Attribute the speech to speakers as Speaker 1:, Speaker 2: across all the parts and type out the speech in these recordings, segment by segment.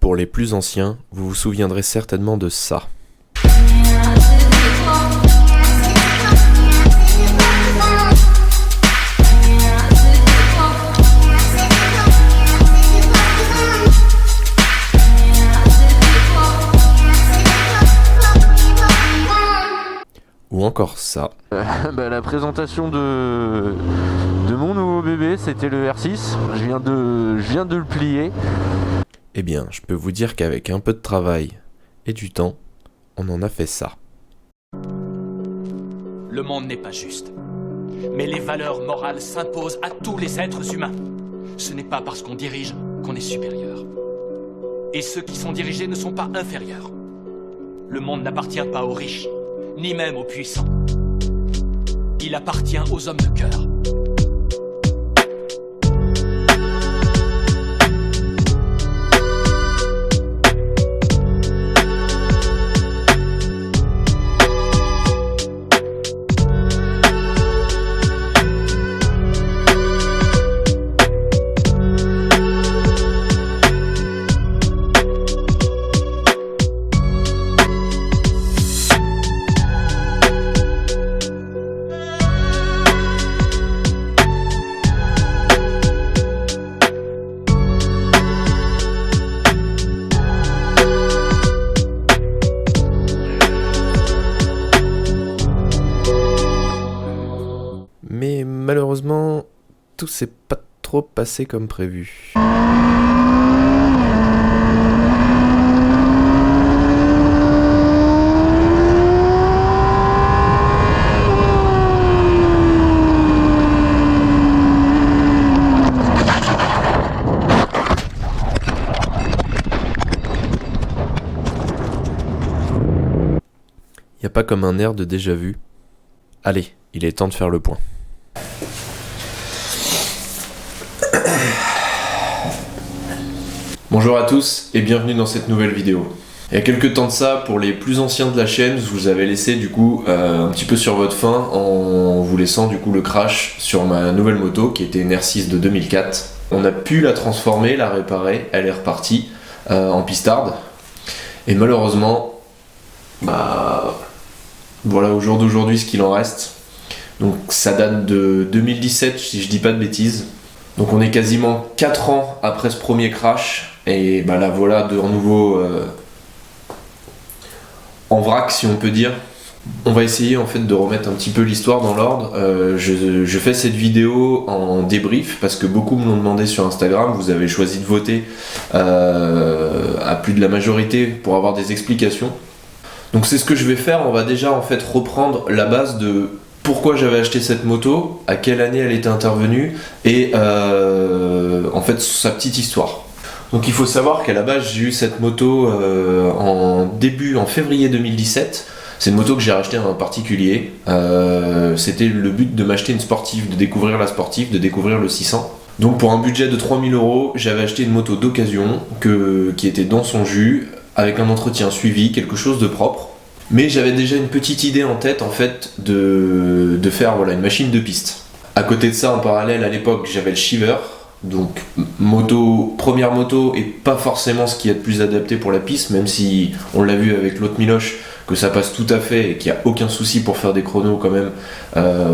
Speaker 1: pour les plus anciens, vous vous souviendrez certainement de ça. Ou encore ça.
Speaker 2: La présentation de mon nouveau bébé, c'était le R6. Je viens de le plier.
Speaker 1: Eh bien, je peux vous dire qu'avec un peu de travail et du temps, on en a fait ça.
Speaker 3: Le monde n'est pas juste. Mais les valeurs morales s'imposent à tous les êtres humains. Ce n'est pas parce qu'on dirige qu'on est supérieur. Et ceux qui sont dirigés ne sont pas inférieurs. Le monde n'appartient pas aux riches, ni même aux puissants. Il appartient aux hommes de cœur.
Speaker 1: Mais malheureusement, tout s'est pas trop passé comme prévu. Y a pas comme un air de déjà-vu. Allez, il est temps de faire le point. Bonjour à tous et bienvenue dans cette nouvelle vidéo. Il y a quelques temps de ça, pour les plus anciens de la chaîne, je vous avais laissé du coup un petit peu sur votre faim en vous laissant du coup le crash sur ma nouvelle moto qui était une R6 de 2004. On a pu la transformer, la réparer, elle est repartie en pistarde. Et malheureusement, voilà au jour d'aujourd'hui ce qu'il en reste. Donc ça date de 2017 si je dis pas de bêtises. Donc on est quasiment 4 ans après ce premier crash. Et la voilà de nouveau en vrac si on peut dire. On va essayer en fait de remettre un petit peu l'histoire dans l'ordre. Je fais cette vidéo en débrief parce que beaucoup me l'ont demandé sur Instagram. Vous avez choisi de voter à plus de la majorité pour avoir des explications. Donc c'est ce que je vais faire. On va déjà en fait reprendre la base de pourquoi j'avais acheté cette moto, à quelle année elle était intervenue et en fait sa petite histoire. Donc il faut savoir qu'à la base j'ai eu cette moto en février 2017. C'est une moto que j'ai rachetée à un particulier. C'était le but de m'acheter une sportive, de découvrir la sportive, de découvrir le 600. Donc pour un budget de 3000 €, j'avais acheté une moto d'occasion qui était dans son jus, avec un entretien suivi, quelque chose de propre. Mais j'avais déjà une petite idée en tête en fait de faire une machine de piste. À côté de ça, en parallèle, à l'époque, j'avais le Shiver. Donc première moto et pas forcément ce qui est le plus adapté pour la piste, même si on l'a vu avec l'autre Miloche que ça passe tout à fait et qu'il n'y a aucun souci pour faire des chronos quand même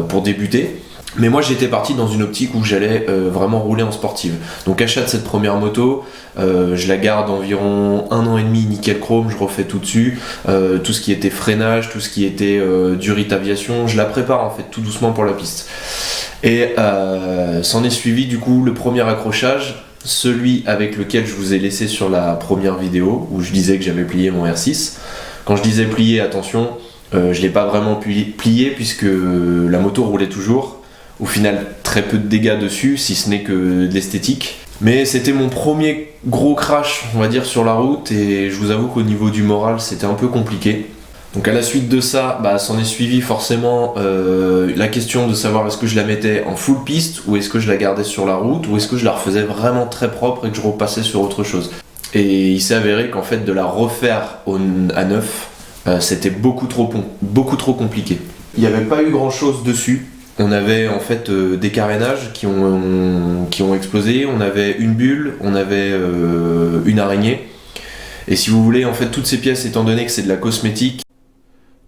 Speaker 1: pour débuter. Mais moi j'étais parti dans une optique où j'allais vraiment rouler en sportive. Donc achat de cette première moto, je la garde environ 1 an et demi nickel chrome, je refais tout dessus, tout ce qui était freinage, tout ce qui était durite aviation, je la prépare en fait tout doucement pour la piste. Et s'en est suivi du coup le premier accrochage, celui avec lequel je vous ai laissé sur la première vidéo où je disais que j'avais plié mon R6. Quand je disais plier, attention, je l'ai pas vraiment plié puisque la moto roulait toujours. Au final, très peu de dégâts dessus, si ce n'est que de l'esthétique. Mais c'était mon premier gros crash, on va dire, sur la route, et je vous avoue qu'au niveau du moral, c'était un peu compliqué. Donc à la suite de ça, s'en est suivi forcément la question de savoir est-ce que je la mettais en full piste, ou est-ce que je la gardais sur la route, ou est-ce que je la refaisais vraiment très propre et que je repassais sur autre chose. Et il s'est avéré qu'en fait, de la refaire à neuf, c'était beaucoup trop compliqué. Il n'y avait pas eu grand-chose dessus. On avait en fait des carénages qui ont explosé, on avait une bulle, on avait une araignée Et si vous voulez, en fait, toutes ces pièces, étant donné que c'est de la cosmétique,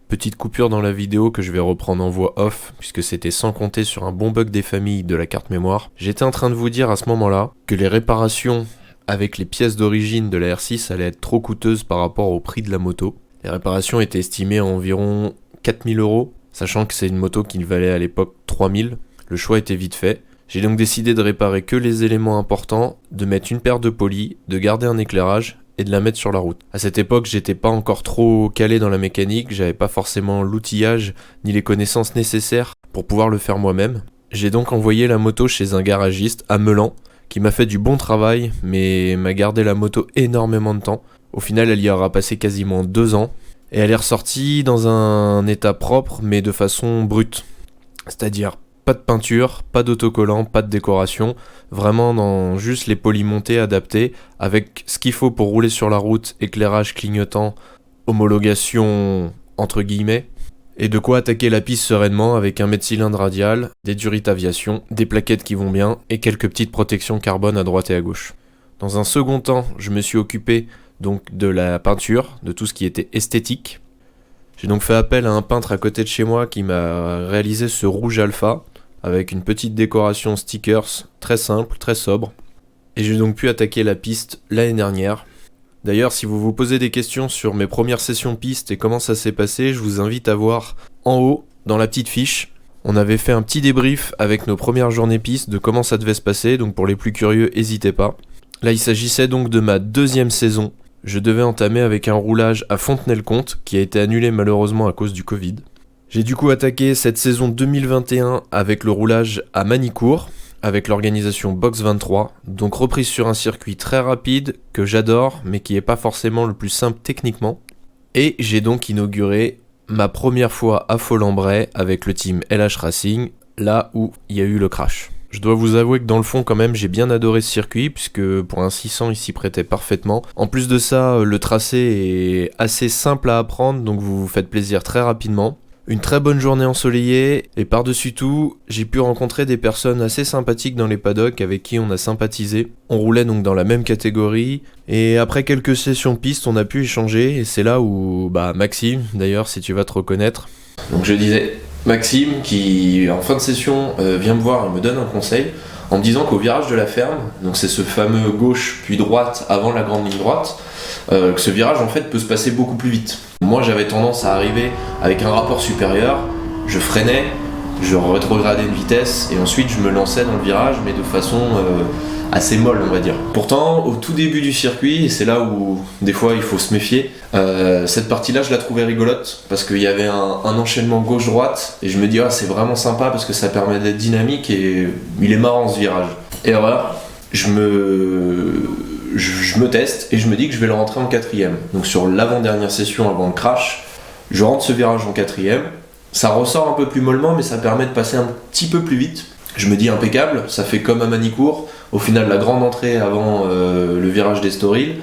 Speaker 1: petite coupure dans la vidéo que je vais reprendre en voix off, puisque c'était sans compter sur un bon bug des familles de la carte mémoire. J'étais en train de vous dire à ce moment-là que les réparations avec les pièces d'origine de la R6 allaient être trop coûteuses par rapport au prix de la moto. Les réparations étaient estimées à environ 4000 €, sachant que c'est une moto qui valait à l'époque 3000. Le choix était vite fait. J'ai donc décidé de réparer que les éléments importants, de mettre une paire de polis, de garder un éclairage et de la mettre sur la route. À cette époque, j'étais pas encore trop calé dans la mécanique, j'avais pas forcément l'outillage ni les connaissances nécessaires pour pouvoir le faire moi-même. J'ai donc envoyé la moto chez un garagiste à Meulan, qui m'a fait du bon travail, mais m'a gardé la moto énormément de temps. Au final, elle y aura passé quasiment 2 ans, et elle est ressortie dans un état propre, mais de façon brute. C'est-à-dire pas de peinture, pas d'autocollant, pas de décoration, vraiment dans juste les polis montés adaptés, avec ce qu'il faut pour rouler sur la route, éclairage clignotant, homologation entre guillemets, et de quoi attaquer la piste sereinement avec un mètre cylindre radial, des durites aviation, des plaquettes qui vont bien, et quelques petites protections carbone à droite et à gauche. Dans un second temps, je me suis occupé donc de la peinture, de tout ce qui était esthétique. J'ai donc fait appel à un peintre à côté de chez moi qui m'a réalisé ce rouge alpha, avec une petite décoration stickers très simple, très sobre. Et j'ai donc pu attaquer la piste l'année dernière. D'ailleurs, si vous vous posez des questions sur mes premières sessions piste et comment ça s'est passé, je vous invite à voir en haut, dans la petite fiche. On avait fait un petit débrief avec nos premières journées piste de comment ça devait se passer, donc pour les plus curieux, n'hésitez pas. Là, il s'agissait donc de ma 2e saison. Je devais entamer avec un roulage à Fontenay-le-Comte, qui a été annulé malheureusement à cause du Covid. J'ai du coup attaqué cette saison 2021 avec le roulage à Manicourt, avec l'organisation Box 23, donc reprise sur un circuit très rapide, que j'adore, mais qui n'est pas forcément le plus simple techniquement. Et j'ai donc inauguré ma première fois à Folembray avec le team LH Racing, là où il y a eu le crash. Je dois vous avouer que dans le fond quand même j'ai bien adoré ce circuit puisque pour un 600 il s'y prêtait parfaitement. En plus de ça, le tracé est assez simple à apprendre donc vous vous faites plaisir très rapidement. Une très bonne journée ensoleillée et par-dessus tout, j'ai pu rencontrer des personnes assez sympathiques dans les paddocks avec qui on a sympathisé. On roulait donc dans la même catégorie et après quelques sessions piste on a pu échanger et c'est là où Maxime d'ailleurs si tu vas te reconnaître. Donc je disais Maxime qui en fin de session vient me voir et me donne un conseil en me disant qu'au virage de la ferme, donc c'est ce fameux gauche puis droite avant la grande ligne droite, que ce virage en fait peut se passer beaucoup plus vite. Moi j'avais tendance à arriver avec un rapport supérieur, je freinais, je rétrogradais une vitesse et ensuite je me lançais dans le virage mais de façon assez molle on va dire. Pourtant au tout début du circuit, et c'est là où des fois il faut se méfier, cette partie là je la trouvais rigolote parce qu'il y avait un enchaînement gauche-droite et je me dis c'est vraiment sympa parce que ça permet d'être dynamique et il est marrant ce virage. Erreur, je me teste et je me dis que je vais le rentrer en 4ème. Donc sur l'avant-dernière session avant le crash, je rentre ce virage en 4ème. Ça ressort un peu plus mollement mais ça permet de passer un petit peu plus vite. Je me dis impeccable, ça fait comme à Manicourt. Au final la grande entrée avant le virage d'Estoril,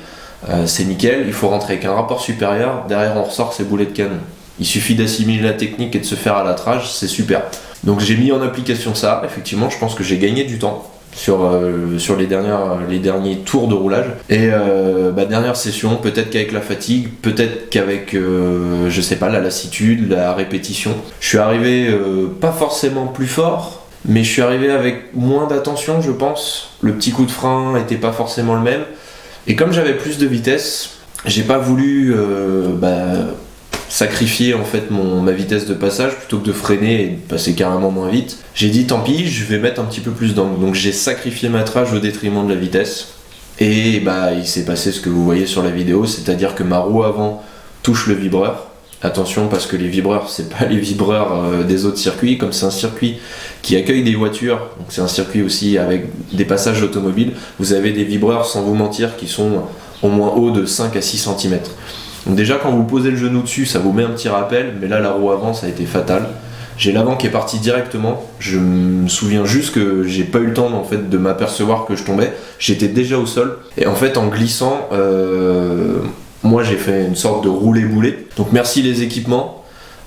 Speaker 1: c'est nickel, il faut rentrer avec un rapport supérieur, derrière on ressort ses boulets de canon. Il suffit d'assimiler la technique et de se faire à l'attrage, c'est super. Donc j'ai mis en application ça, effectivement je pense que j'ai gagné du temps sur les derniers tours de roulage. Et dernière session, peut-être qu'avec la fatigue, peut-être qu'avec je sais pas, la lassitude, la répétition, je suis arrivé pas forcément plus fort, mais je suis arrivé avec moins d'attention je pense. Le petit coup de frein était pas forcément le même. Et comme j'avais plus de vitesse, j'ai pas voulu sacrifier en fait ma vitesse de passage plutôt que de freiner et de passer carrément moins vite. J'ai dit tant pis, je vais mettre un petit peu plus d'angle. Donc j'ai sacrifié ma trage au détriment de la vitesse. Et il s'est passé ce que vous voyez sur la vidéo, c'est-à-dire que ma roue avant touche le vibreur. Attention parce que les vibreurs, c'est pas les vibreurs des autres circuits, comme c'est un circuit qui accueille des voitures, donc c'est un circuit aussi avec des passages automobiles, vous avez des vibreurs sans vous mentir qui sont au moins hauts de 5 à 6 cm. Donc déjà quand vous posez le genou dessus, ça vous met un petit rappel, mais là la roue avant ça a été fatal. J'ai l'avant qui est parti directement, je me souviens juste que j'ai pas eu le temps en fait, de m'apercevoir que je tombais, j'étais déjà au sol, et en fait en glissant, moi j'ai fait une sorte de roulé-boulé. Donc merci les équipements,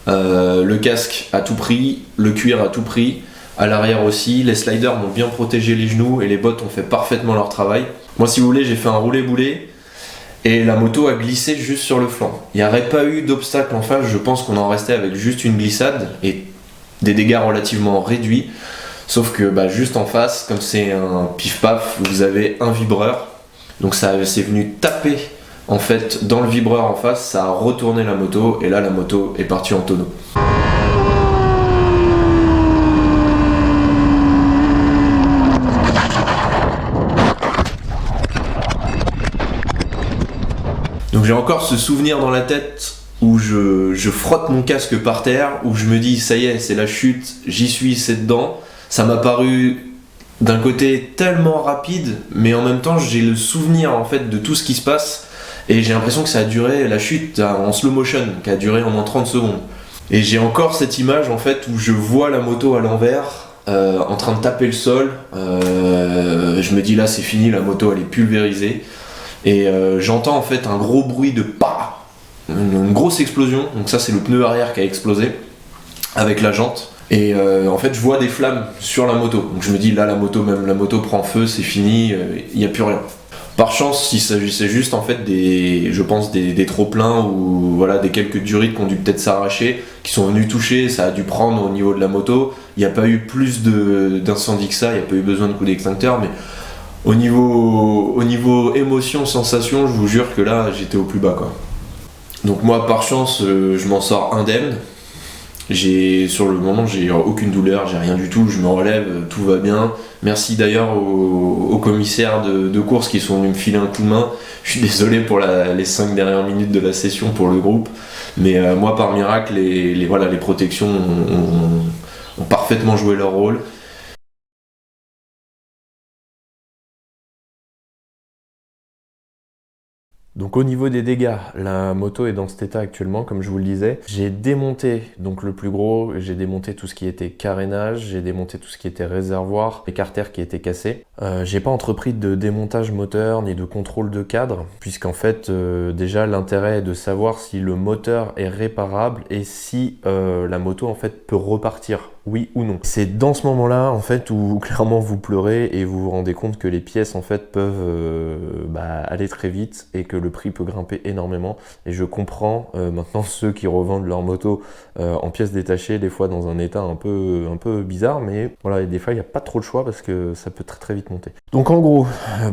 Speaker 1: le casque à tout prix, le cuir à tout prix, à l'arrière aussi, les sliders m'ont bien protégé les genoux et les bottes ont fait parfaitement leur travail. Moi si vous voulez j'ai fait un roulé-boulé et la moto a glissé juste sur le flanc. Il n'y aurait pas eu d'obstacle en face, je pense qu'on en restait avec juste une glissade et des dégâts relativement réduits. Sauf que juste en face, comme c'est un pif-paf, vous avez un vibreur. Donc c'est venu taper en fait dans le vibreur en face, ça a retourné la moto et là la moto est partie en tonneau. Donc j'ai encore ce souvenir dans la tête où je frotte mon casque par terre, où je me dis ça y est, c'est la chute, j'y suis, c'est dedans. Ça m'a paru d'un côté tellement rapide, mais en même temps j'ai le souvenir en fait de tout ce qui se passe et j'ai l'impression que ça a duré, la chute en slow motion, qui a duré au moins 30 secondes. Et j'ai encore cette image en fait où je vois la moto à l'envers, en train de taper le sol. Je me dis là c'est fini, la moto elle est pulvérisée. Et j'entends en fait un gros bruit de pa, une grosse explosion. Donc ça c'est le pneu arrière qui a explosé avec la jante. Et en fait je vois des flammes sur la moto. Donc je me dis là la moto prend feu, c'est fini, il n'y a plus rien. Par chance, s'il s'agissait juste en fait des trop-pleins ou voilà, des quelques durites qui ont dû peut-être s'arracher, qui sont venus toucher, ça a dû prendre au niveau de la moto. Il n'y a pas eu plus d'incendie que ça, il n'y a pas eu besoin de coup d'extincteur, mais au niveau émotion, sensation, je vous jure que là j'étais au plus bas quoi. Donc moi par chance je m'en sors indemne. Sur le moment j'ai aucune douleur, j'ai rien du tout, je me relève, tout va bien. Merci d'ailleurs aux commissaires de course qui sont venus me filer un coup de main. Je suis désolé pour les 5 dernières minutes de la session pour le groupe, mais moi par miracle les protections ont parfaitement joué leur rôle. Donc au niveau des dégâts, la moto est dans cet état actuellement, comme je vous le disais. J'ai démonté donc le plus gros, j'ai démonté tout ce qui était carénage, j'ai démonté tout ce qui était réservoir, les carters qui étaient cassés. J'ai pas entrepris de démontage moteur ni de contrôle de cadre, puisqu'en fait déjà l'intérêt est de savoir si le moteur est réparable et si la moto en fait peut repartir. Oui ou non. C'est dans ce moment-là en fait où clairement vous pleurez et vous vous rendez compte que les pièces en fait peuvent aller très vite et que le prix peut grimper énormément. Et je comprends maintenant ceux qui revendent leur moto en pièces détachées, des fois dans un état un peu bizarre, mais voilà, et des fois il n'y a pas trop le choix parce que ça peut très vite monter. Donc en gros,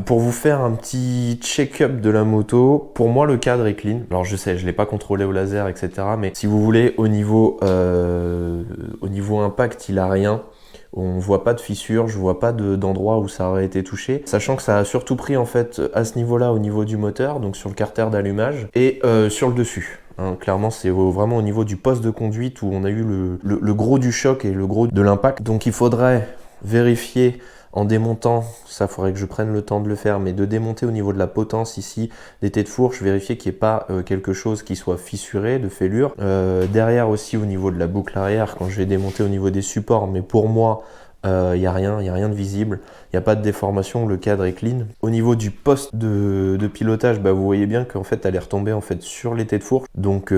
Speaker 1: pour vous faire un petit check-up de la moto, pour moi le cadre est clean. Alors je sais, je ne l'ai pas contrôlé au laser, etc. Mais si vous voulez, au niveau impact, il a rien. On voit pas de fissure, je vois pas d'endroit où ça aurait été touché. Sachant que ça a surtout pris en fait à ce niveau-là, au niveau du moteur, donc sur le carter d'allumage, et sur le dessus. Hein, clairement, c'est vraiment au niveau du poste de conduite où on a eu le gros du choc et le gros de l'impact. Donc il faudrait vérifier en démontant, ça faudrait que je prenne le temps de le faire, mais de démonter au niveau de la potence ici, des têtes de fourche, vérifier qu'il n'y ait pas quelque chose qui soit fissuré, de fêlure. Derrière aussi au niveau de la boucle arrière, quand je vais démonter au niveau des supports, mais pour moi, il n'y a rien de visible, il n'y a pas de déformation, le cadre est clean. Au niveau du poste de pilotage, vous voyez bien qu'en fait elle est retombée en fait sur les têtes de fourche. Donc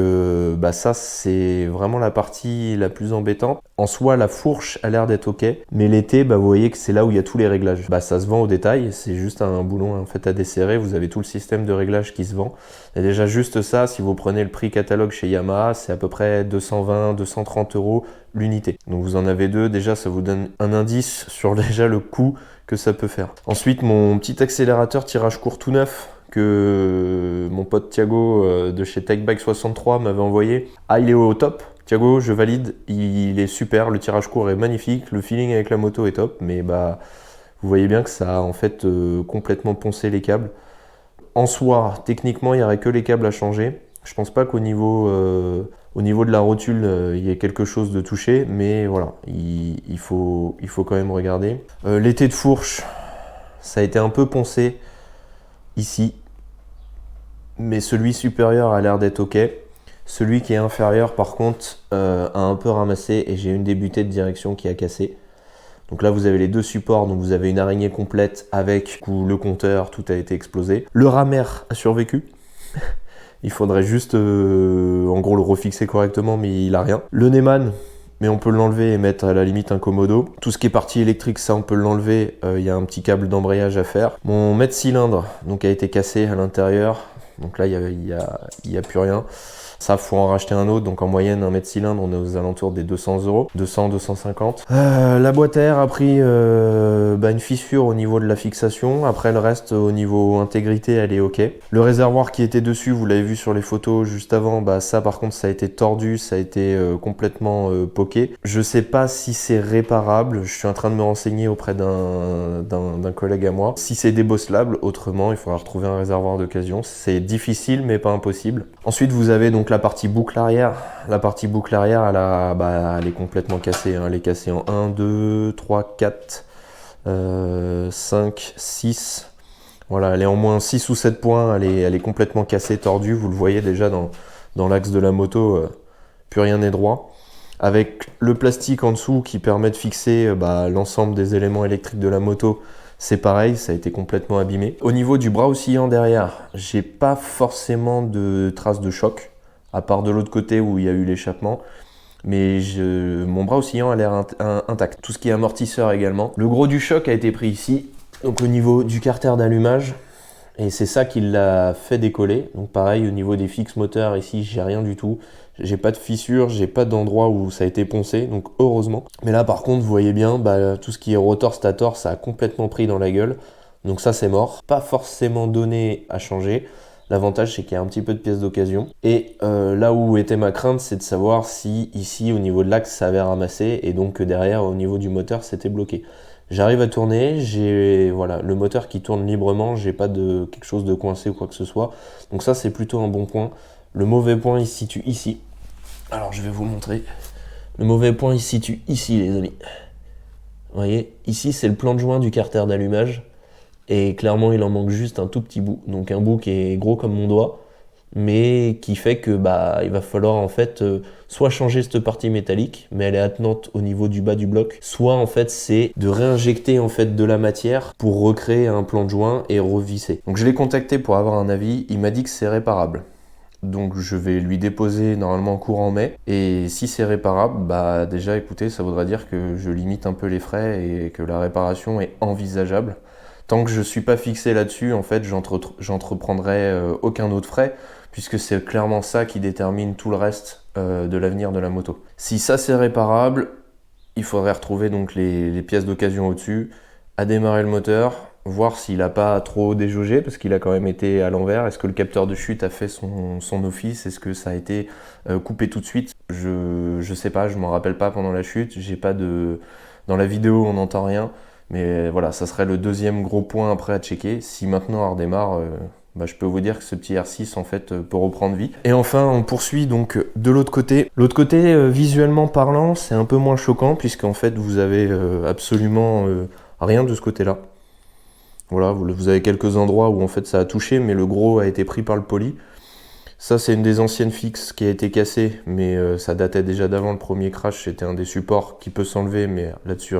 Speaker 1: ça c'est vraiment la partie la plus embêtante. En soi la fourche a l'air d'être ok, mais l'été vous voyez que c'est là où il y a tous les réglages. Ça se vend au détail, c'est juste un boulon en fait à desserrer, vous avez tout le système de réglage qui se vend. Et déjà juste ça, si vous prenez le prix catalogue chez Yamaha, c'est à peu près 220-230 € l'unité. Donc vous en avez deux, déjà ça vous donne un indice sur déjà le coût que ça peut faire. Ensuite mon petit accélérateur tirage court tout neuf que mon pote Thiago de chez TechBike 63 m'avait envoyé. Il est au top. Thiago, je valide, il est super, le tirage court est magnifique, le feeling avec la moto est top, mais vous voyez bien que ça a en fait complètement poncé les câbles. En soi, techniquement, il n'y aurait que les câbles à changer. Je pense pas qu'au niveau de la rotule, il y ait quelque chose de touché, mais voilà, il faut quand même regarder. L'été de fourche, ça a été un peu poncé ici, mais celui supérieur a l'air d'être ok. Celui qui est inférieur, par contre, a un peu ramassé et j'ai une des butées de direction qui a cassé. Donc là, vous avez les deux supports, donc vous avez une araignée complète avec le compteur, tout a été explosé. Le rameur a survécu. Il faudrait juste, en gros, le refixer correctement, mais il a rien. Le Neyman, mais on peut l'enlever et mettre à la limite un Komodo. Tout ce qui est partie électrique, ça on peut l'enlever. Il y a un petit câble d'embrayage à faire. Mon mètre cylindre, donc a été cassé à l'intérieur. Donc là, il y a plus rien. Ça, faut en racheter un autre. Donc en moyenne, un mètre cylindre, on est aux alentours des 200 €. 200, 250. La boîte à air a pris une fissure au niveau de la fixation. Après, le reste, au niveau intégrité, elle est OK. Le réservoir qui était dessus, vous l'avez vu sur les photos juste avant, ça par contre, ça a été tordu, ça a été complètement poqué. Je sais pas si c'est réparable. Je suis en train de me renseigner auprès d'un collègue à moi. Si c'est débosselable, autrement, il faudra retrouver un réservoir d'occasion. C'est difficile, mais pas impossible. Ensuite, vous avez donc la partie boucle arrière. La partie boucle arrière, elle est complètement cassée. Elle est cassée en 1, 2, 3, 4, 5, 6. Voilà, elle est en moins 6 ou 7 points. Elle est complètement cassée, tordue. Vous le voyez déjà dans l'axe de la moto. Plus rien n'est droit. Avec le plastique en dessous qui permet de fixer l'ensemble des éléments électriques de la moto, c'est pareil, ça a été complètement abîmé. Au niveau du bras oscillant derrière, j'ai pas forcément de traces de choc, à part de l'autre côté où il y a eu l'échappement. Mais mon bras oscillant a l'air intact. Tout ce qui est amortisseur également. Le gros du choc a été pris ici, donc au niveau du carter d'allumage. Et c'est ça qui l'a fait décoller. Donc pareil, au niveau des fixes moteurs, ici, j'ai rien du tout. J'ai pas de fissure, j'ai pas d'endroit où ça a été poncé, donc heureusement. Mais là par contre, vous voyez bien, tout ce qui est rotor stator, ça a complètement pris dans la gueule. Donc ça c'est mort. Pas forcément donné à changer. L'avantage c'est qu'il y a un petit peu de pièces d'occasion. Et là où était ma crainte, c'est de savoir si ici au niveau de l'axe ça avait ramassé et donc que derrière au niveau du moteur c'était bloqué. J'arrive à tourner, j'ai le moteur qui tourne librement, j'ai pas de quelque chose de coincé ou quoi que ce soit. Donc ça c'est plutôt un bon point. Le mauvais point il se situe ici. Alors je vais vous montrer. Le mauvais point il se situe ici les amis. Vous voyez, ici c'est le plan de joint du carter d'allumage. Et clairement il en manque juste un tout petit bout. Donc un bout qui est gros comme mon doigt. Mais qui fait que il va falloir en fait soit changer cette partie métallique, mais elle est attenante au niveau du bas du bloc, soit en fait c'est de réinjecter en fait de la matière pour recréer un plan de joint et revisser. Donc je l'ai contacté pour avoir un avis, il m'a dit que c'est réparable. Donc je vais lui déposer normalement courant mai, et si c'est réparable, déjà écoutez, ça voudra dire que je limite un peu les frais et que la réparation est envisageable. Tant que je suis pas fixé là-dessus, en fait, j'entreprendrai aucun autre frais, puisque c'est clairement ça qui détermine tout le reste de l'avenir de la moto. Si ça c'est réparable, il faudrait retrouver donc les pièces d'occasion au-dessus, à démarrer le moteur, voir s'il n'a pas trop déjaugé, parce qu'il a quand même été à l'envers. Est-ce que le capteur de chute a fait son office? Est-ce que ça a été coupé tout de suite? Je sais pas, je m'en rappelle pas pendant la chute. J'ai pas de... Dans la vidéo, on n'entend rien. Mais voilà, ça serait le deuxième gros point après à checker. Si maintenant on redémarre, je peux vous dire que ce petit R6 en fait peut reprendre vie. Et enfin, on poursuit donc de l'autre côté. L'autre côté, visuellement parlant, c'est un peu moins choquant puisqu'en fait vous avez absolument rien de ce côté-là. Voilà, vous avez quelques endroits où en fait ça a touché, mais le gros a été pris par le poli. Ça c'est une des anciennes fixes qui a été cassée, mais ça datait déjà d'avant le premier crash. C'était un des supports qui peut s'enlever, mais là-dessus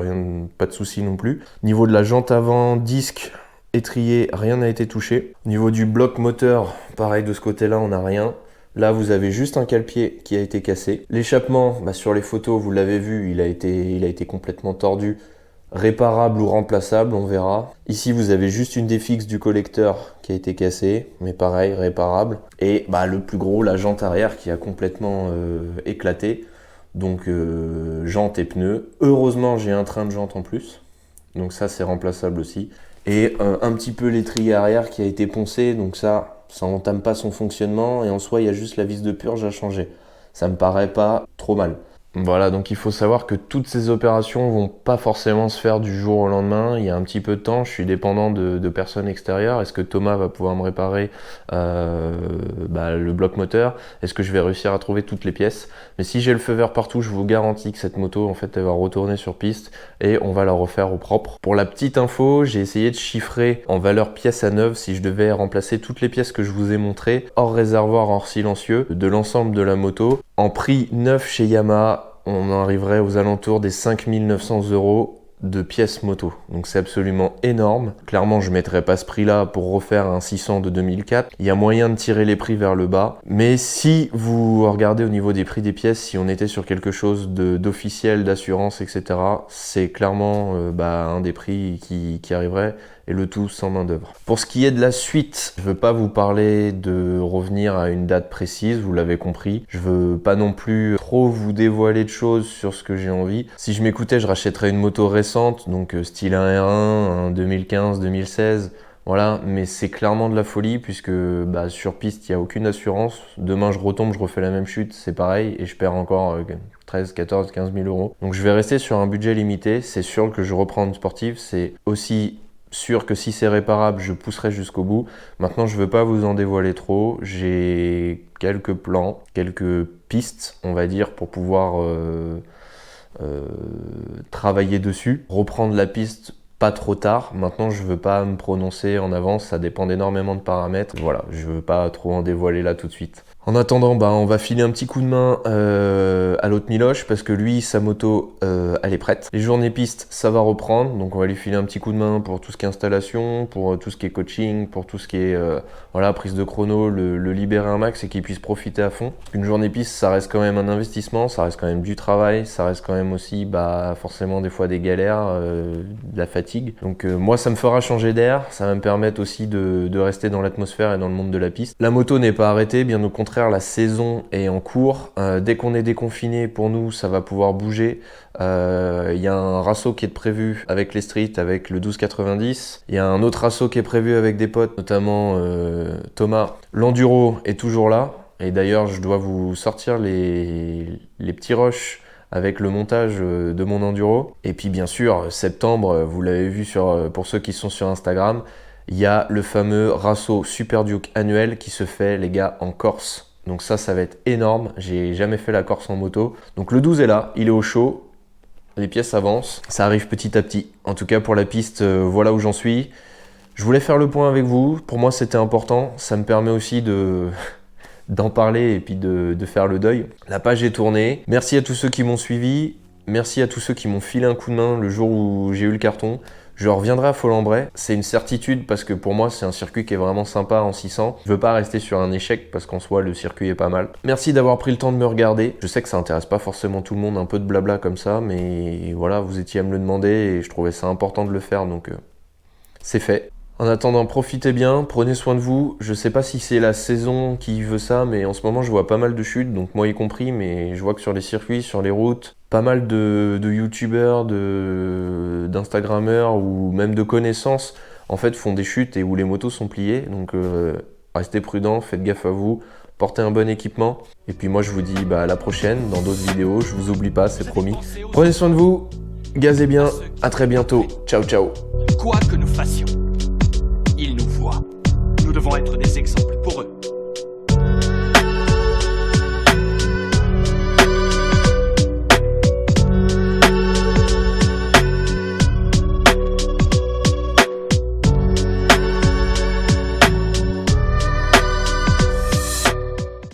Speaker 1: pas de souci non plus. Niveau de la jante avant, disque, étrier, rien n'a été touché. Niveau du bloc moteur, pareil de ce côté-là, on n'a rien. Là, vous avez juste un cale-pied qui a été cassé. L'échappement, sur les photos, vous l'avez vu, il a été complètement tordu. Réparable ou remplaçable, on verra. Ici, vous avez juste une des fixes du collecteur qui a été cassée, mais pareil, réparable. Et le plus gros, la jante arrière qui a complètement éclaté. Donc, jante et pneus. Heureusement, j'ai un train de jante en plus. Donc ça, c'est remplaçable aussi. Et un petit peu l'étrier arrière qui a été poncé. Donc ça n'entame pas son fonctionnement. Et en soi, il y a juste la vis de purge à changer. Ça me paraît pas trop mal. Voilà, donc il faut savoir que toutes ces opérations vont pas forcément se faire du jour au lendemain. Il y a un petit peu de temps, je suis dépendant de personnes extérieures. Est-ce que Thomas va pouvoir me réparer le bloc moteur? Est-ce que je vais réussir à trouver toutes les pièces? Mais si j'ai le feu vert partout, je vous garantis que cette moto, en fait, elle va retourner sur piste et on va la refaire au propre. Pour la petite info, j'ai essayé de chiffrer en valeur pièce à neuve si je devais remplacer toutes les pièces que je vous ai montrées, hors réservoir, hors silencieux, de l'ensemble de la moto. En prix neuf chez Yamaha, on en arriverait aux alentours des 5 900 € de pièces moto. Donc c'est absolument énorme. Clairement, je ne mettrais pas ce prix-là pour refaire un 600 de 2004. Il y a moyen de tirer les prix vers le bas. Mais si vous regardez au niveau des prix des pièces, si on était sur quelque chose d'officiel, d'assurance, etc., c'est clairement un des prix qui arriverait. et le tout sans main d'œuvre. Pour ce qui est de la suite, je veux pas vous parler de revenir à une date précise, vous l'avez compris. Je veux pas non plus trop vous dévoiler de choses sur ce que j'ai envie. Si je m'écoutais, je rachèterais une moto récente, donc style un R1, un 2015, 2016. Voilà, mais c'est clairement de la folie puisque sur piste, il n'y a aucune assurance. Demain, je retombe, je refais la même chute, c'est pareil, et je perds encore 13, 14, 15 000 euros. Donc je vais rester sur un budget limité. C'est sûr que je reprends une sportive, c'est aussi sûr que si c'est réparable, je pousserai jusqu'au bout. Maintenant, je ne veux pas vous en dévoiler trop. J'ai quelques plans, quelques pistes, on va dire, pour pouvoir travailler dessus. Reprendre la piste pas trop tard. Maintenant, je veux pas me prononcer en avance, ça dépend d'énormément de paramètres. Voilà, je veux pas trop en dévoiler là tout de suite. En attendant, on va filer un petit coup de main à l'autre Miloche parce que lui, sa moto, elle est prête. Les journées pistes, ça va reprendre, donc on va lui filer un petit coup de main pour tout ce qui est installation, pour tout ce qui est coaching, pour tout ce qui est prise de chrono, le libérer un max et qu'il puisse profiter à fond. Une journée piste, ça reste quand même un investissement, ça reste quand même du travail, ça reste quand même aussi forcément des fois des galères, de la fatigue. Donc moi, ça me fera changer d'air, ça va me permettre aussi de rester dans l'atmosphère et dans le monde de la piste. La moto n'est pas arrêtée, bien au contraire. La saison est en cours. Dès qu'on est déconfiné, pour nous, ça va pouvoir bouger. Il y a un rasso qui est prévu avec les streets, avec le 1290. Il y a un autre rasso qui est prévu avec des potes, notamment Thomas. L'enduro est toujours là. Et d'ailleurs, je dois vous sortir les petits rushs avec le montage de mon enduro. Et puis bien sûr, septembre, vous l'avez vu pour ceux qui sont sur Instagram, il y a le fameux Rasso Super Duke annuel qui se fait, les gars, en Corse. Donc ça va être énorme. J'ai jamais fait la Corse en moto. Donc le 12 est là, il est au chaud. Les pièces avancent. Ça arrive petit à petit. En tout cas, pour la piste, voilà où j'en suis. Je voulais faire le point avec vous. Pour moi, c'était important. Ça me permet aussi d'en parler et puis de faire le deuil. La page est tournée. Merci à tous ceux qui m'ont suivi. Merci à tous ceux qui m'ont filé un coup de main le jour où j'ai eu le carton. Je reviendrai à Folembray, c'est une certitude parce que pour moi c'est un circuit qui est vraiment sympa en 600. Je veux pas rester sur un échec parce qu'en soi le circuit est pas mal. Merci d'avoir pris le temps de me regarder. Je sais que ça intéresse pas forcément tout le monde, un peu de blabla comme ça, mais voilà, vous étiez à me le demander et je trouvais ça important de le faire, donc c'est fait. En attendant, profitez bien, prenez soin de vous. Je sais pas si c'est la saison qui veut ça, mais en ce moment je vois pas mal de chutes, donc moi y compris, mais je vois que sur les circuits, sur les routes, pas mal de youtubeurs, d'instagrammeurs ou même de connaissances en fait font des chutes et où les motos sont pliées. Donc restez prudents, faites gaffe à vous, portez un bon équipement. Et puis moi je vous dis à la prochaine dans d'autres vidéos, je vous oublie pas, c'est promis. Prenez soin de vous, gazez bien, à très bientôt, ciao ciao.
Speaker 3: Quoi que nous fassions, ils nous voient. Nous devons être des exemples.